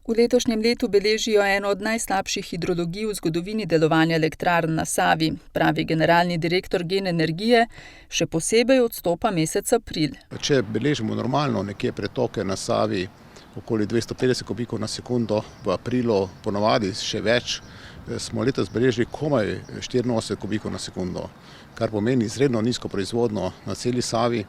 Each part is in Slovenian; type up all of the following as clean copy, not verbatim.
V letošnjem letu beležijo eno od najslabših hidrologij v zgodovini delovanja elektrarn na Savi, pravi generalni direktor Gen energije, še posebej odstopa mesec april. Če beležimo normalno nekje pretoke na Savi okoli 250 kubikov na sekundo, v aprilu ponavadi še več, smo letos beležili komaj 84 kubikov na sekundo, kar pomeni izredno nizko proizvodnjo na celi Savi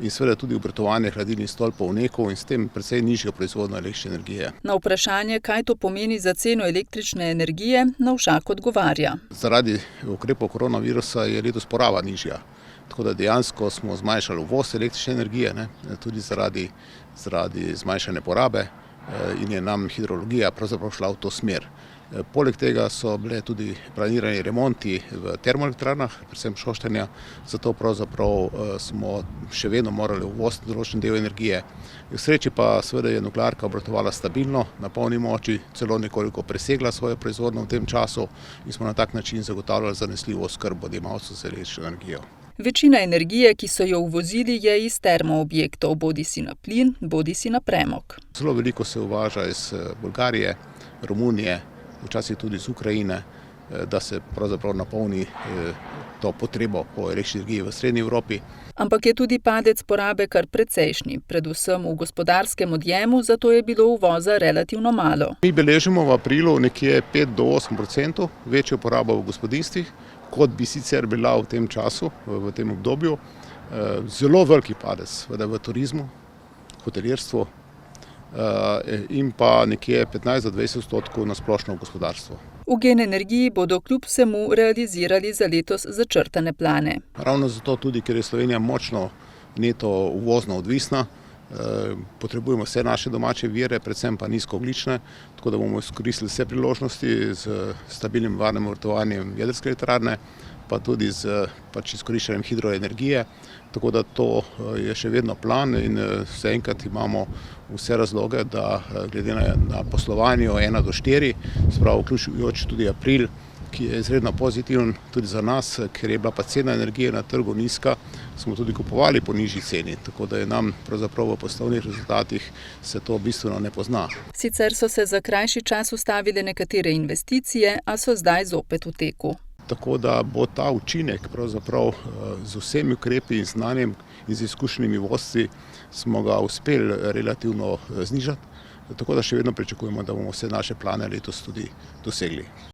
in seveda tudi obratovanje hladilnih stolpov v Neku in s tem precej nižjo proizvodnjo električne energije. Na vprašanje, kaj to pomeni za ceno električne energije, Novšak odgovarja. Zaradi ukrepov koronavirusa je letos poraba nižja, tako da dejansko smo zmanjšali uvoz električne energije, tudi zaradi zmanjšane porabe in je nam hidrologija pravzaprav šla v to smer. Poleg tega so bile tudi planirani remonti v termoelektrarnah, predvsem Šoštanja, zato pravzaprav smo še vedno morali uvoziti določen del energije. V sreči pa seveda je nuklearka obratovala stabilno, na polni moči, celo nekoliko presegla svojo proizvodnjo v tem času in smo na tak način zagotavljali zanesljivo oskrbo odjemalcev z električno energijo. Večina energije, ki so jo uvozili, je iz termoobjektov, bodisi na plin, bodisi na premog. Zelo veliko se uvaža iz Bolgarije, Romunije, včasih tudi iz Ukrajine, da se pravzaprav napolni to potrebo po električni energiji v srednji Evropi. Ampak je tudi padec porabe kar precejšnji, predvsem v gospodarskem odjemu, zato je bilo uvoza relativno malo. Mi beležimo v aprilu nekje 5 do 8% večjo porabo v gospodinjstvih, kot bi sicer bila v tem času, v tem obdobju. Zelo veliki padec v turizmu, hotelirstvu in pa nekje 15 do 20% na splošno gospodarstvo. V Gen energiji bodo kljub vsemu realizirali za letos začrtane plane. Ravno zato tudi, ker je Slovenija močno neto uvozno odvisna, potrebujemo vse naše domače vire, predvsem pa nizkoogljične, tako da bomo izkoristili vse priložnosti z stabilnim varnim obratovanjem jedrske elektrarne, pa tudi z izkoriščanjem hidroenergije, tako da to je še vedno plan in zaenkrat imamo vse razloge, da glede na poslovanje 1 do 4, spravo vključujoč tudi april, ki je izredno pozitiven tudi za nas, ker je bila pa cena energije na trgu nizka, smo tudi kupovali po nižji ceni, tako da je nam pravzaprav v poslovnih rezultatih se to bistveno ne pozna. Sicer so se za krajši čas ustavile nekatere investicije, a so zdaj zopet v teku. Tako da bo ta učinek pravzaprav z vsemi ukrepi in znanjem in z izkušenimi vodstvi smo ga uspeli relativno znižati, tako da še vedno pričakujemo, da bomo vse naše plane letos tudi dosegli.